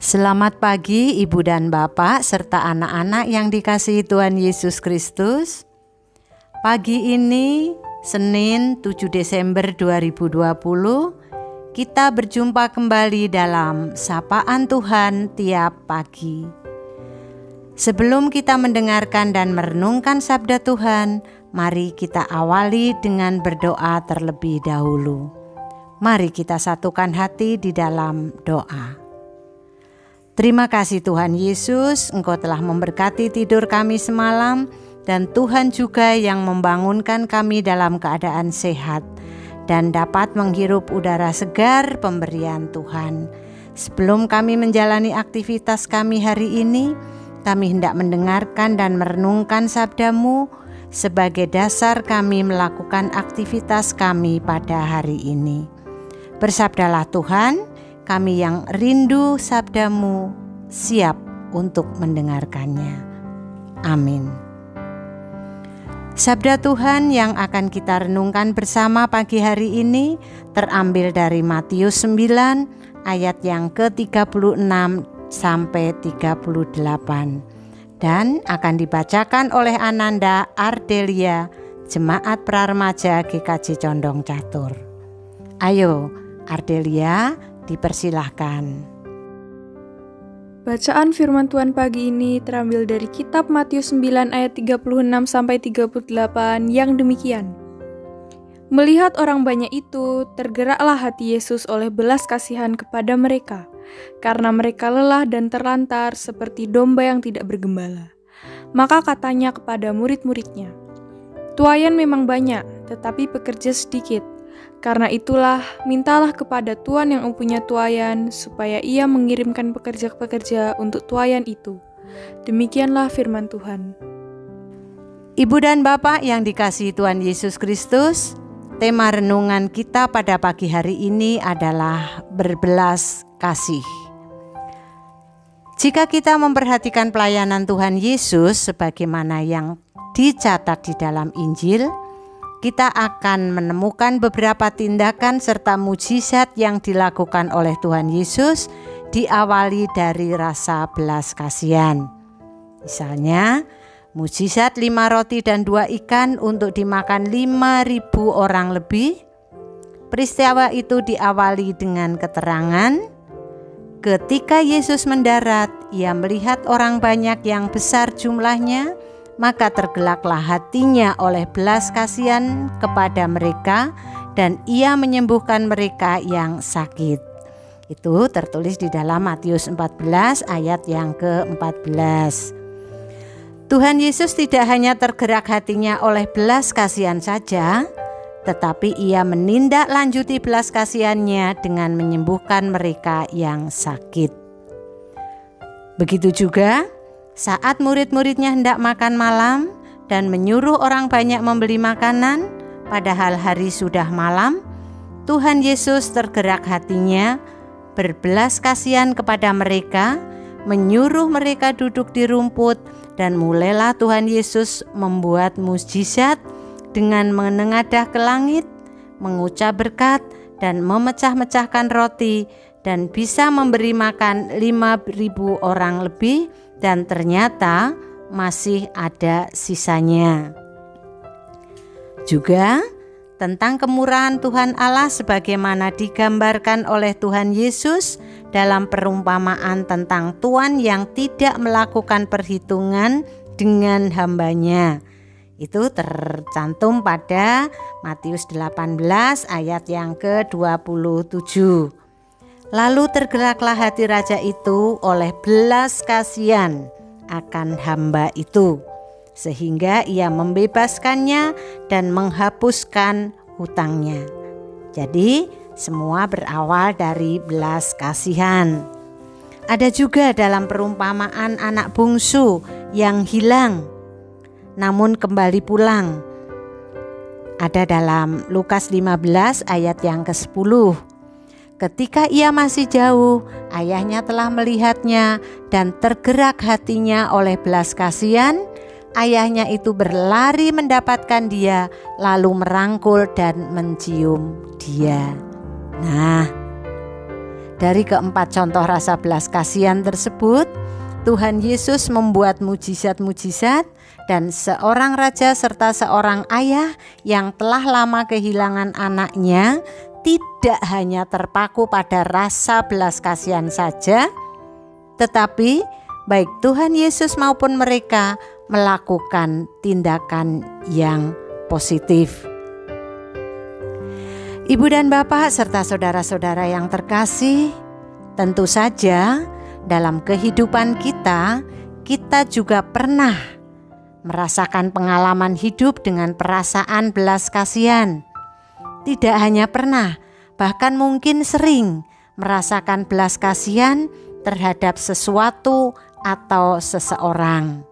Selamat pagi Ibu dan Bapak serta anak-anak yang dikasihi Tuhan Yesus Kristus. Pagi ini Senin 7 Desember 2020 kita berjumpa kembali dalam Sapaan Tuhan tiap pagi. Sebelum kita mendengarkan dan merenungkan sabda Tuhan, mari kita awali dengan berdoa terlebih dahulu. Mari kita satukan hati di dalam doa. Terima kasih Tuhan Yesus, Engkau telah memberkati tidur kami semalam, dan Tuhan juga yang membangunkan kami dalam keadaan sehat dan dapat menghirup udara segar pemberian Tuhan. Sebelum kami menjalani aktivitas kami hari ini, kami hendak mendengarkan dan merenungkan sabda-Mu sebagai dasar kami melakukan aktivitas kami pada hari ini. Bersabdalah Tuhan, kami yang rindu sabda-Mu siap untuk mendengarkannya. Amin. Sabda Tuhan yang akan kita renungkan bersama pagi hari ini terambil dari Matius 9 ayat yang ke-36 sampai 38 dan akan dibacakan oleh Ananda Ardelia, Jemaat Praremaja GKJ Condong Catur. Ayo Ardelia, dipersilahkan. Bacaan firman Tuhan pagi ini terambil dari kitab Matius 9 ayat 36 sampai 38 yang demikian. Melihat orang banyak itu, tergeraklah hati Yesus oleh belas kasihan kepada mereka, karena mereka lelah dan terlantar seperti domba yang tidak bergembala. Maka katanya kepada murid-muridnya, "Tuaian memang banyak, tetapi pekerja sedikit. Karena itulah, mintalah kepada Tuhan yang mempunyai tuaian, supaya Ia mengirimkan pekerja-pekerja untuk tuaian itu." Demikianlah firman Tuhan. Ibu dan Bapak yang dikasihi Tuhan Yesus Kristus, tema renungan kita pada pagi hari ini adalah berbelas kasih. Jika kita memperhatikan pelayanan Tuhan Yesus sebagaimana yang dicatat di dalam Injil, kita akan menemukan beberapa tindakan serta mujizat yang dilakukan oleh Tuhan Yesus diawali dari rasa belas kasihan. Misalnya, mujizat 5 roti dan 2 ikan untuk dimakan 5.000 orang lebih. Peristiwa itu diawali dengan keterangan, ketika Yesus mendarat, Ia melihat orang banyak yang besar jumlahnya, maka tergelaklah hatinya oleh belas kasihan kepada mereka dan Ia menyembuhkan mereka yang sakit. Itu tertulis di dalam Matius 14 ayat yang ke-14. Tuhan Yesus tidak hanya tergerak hatinya oleh belas kasihan saja, tetapi Ia menindaklanjuti belas kasihannya dengan menyembuhkan mereka yang sakit. Begitu juga saat murid-muridnya hendak makan malam dan menyuruh orang banyak membeli makanan, padahal hari sudah malam, Tuhan Yesus tergerak hatinya, berbelas kasihan kepada mereka, menyuruh mereka duduk di rumput, dan mulailah Tuhan Yesus membuat mukjizat dengan menengadah ke langit, mengucap berkat, dan memecah-mecahkan roti, dan bisa memberi makan 5.000 orang lebih, dan ternyata masih ada sisanya. Juga tentang kemurahan Tuhan Allah sebagaimana digambarkan oleh Tuhan Yesus dalam perumpamaan tentang Tuhan yang tidak melakukan perhitungan dengan hambanya. Itu tercantum pada Matius 18 ayat yang ke-27. Lalu tergeraklah hati raja itu oleh belas kasihan akan hamba itu, sehingga ia membebaskannya dan menghapuskan hutangnya. Jadi semua berawal dari belas kasihan. Ada juga dalam perumpamaan anak bungsu yang hilang namun kembali pulang. Ada dalam Lukas 15 ayat yang ke-10. Ketika ia masih jauh, ayahnya telah melihatnya dan tergerak hatinya oleh belas kasihan. Ayahnya itu berlari mendapatkan dia, lalu merangkul dan mencium dia. Nah, Dari keempat contoh rasa belas kasihan tersebut, Tuhan Yesus membuat mujizat-mujizat, dan seorang raja serta seorang ayah yang telah lama kehilangan anaknya tidak hanya terpaku pada rasa belas kasihan saja, tetapi baik Tuhan Yesus maupun mereka melakukan tindakan yang positif. Ibu dan Bapak serta saudara-saudara yang terkasih, tentu saja dalam kehidupan kita juga pernah merasakan pengalaman hidup dengan perasaan belas kasihan. Tidak hanya pernah, bahkan mungkin sering merasakan belas kasihan terhadap sesuatu atau seseorang.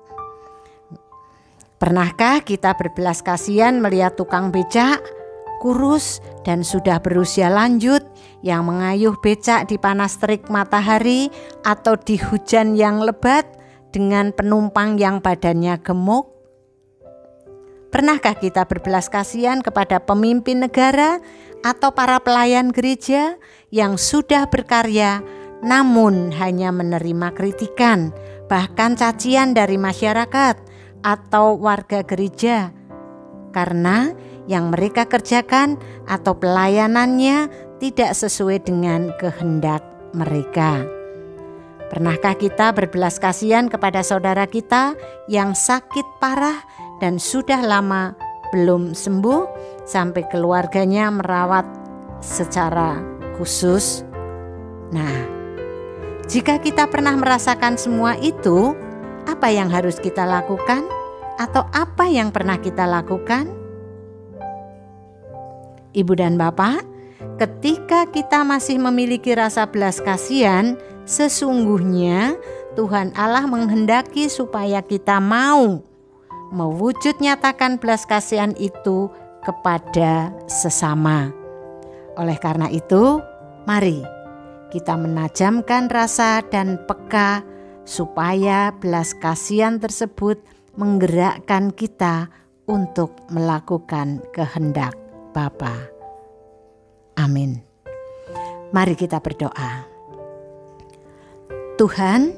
Pernahkah kita berbelas kasihan melihat tukang becak kurus dan sudah berusia lanjut yang mengayuh becak di panas terik matahari atau di hujan yang lebat dengan penumpang yang badannya gemuk? Pernahkah kita berbelas kasihan kepada pemimpin negara atau para pelayan gereja yang sudah berkarya namun hanya menerima kritikan, bahkan cacian dari masyarakat atau warga gereja karena yang mereka kerjakan atau pelayanannya tidak sesuai dengan kehendak mereka? Pernahkah kita berbelas kasihan kepada saudara kita yang sakit parah dan sudah lama belum sembuh sampai keluarganya merawat secara khusus? Nah, jika kita pernah merasakan semua itu, apa yang harus kita lakukan? Atau apa yang pernah kita lakukan? Ibu dan Bapak, ketika kita masih memiliki rasa belas kasihan, sesungguhnya Tuhan Allah menghendaki supaya kita mau mewujud nyatakan belas kasihan itu kepada sesama. Oleh karena itu, mari kita menajamkan rasa dan peka supaya belas kasihan tersebut menggerakkan kita untuk melakukan kehendak Bapa. Amin. Mari kita berdoa. Tuhan,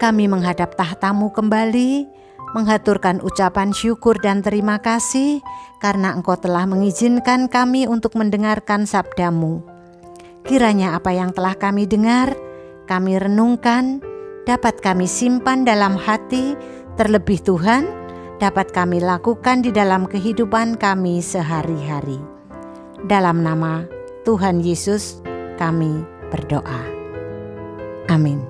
kami menghadap tahta-Mu kembali, menghaturkan ucapan syukur dan terima kasih karena Engkau telah mengizinkan kami untuk mendengarkan sabda-Mu. Kiranya apa yang telah kami dengar, kami renungkan, dapat kami simpan dalam hati, terlebih Tuhan, dapat kami lakukan di dalam kehidupan kami sehari-hari. Dalam nama Tuhan Yesus kami berdoa. Amin.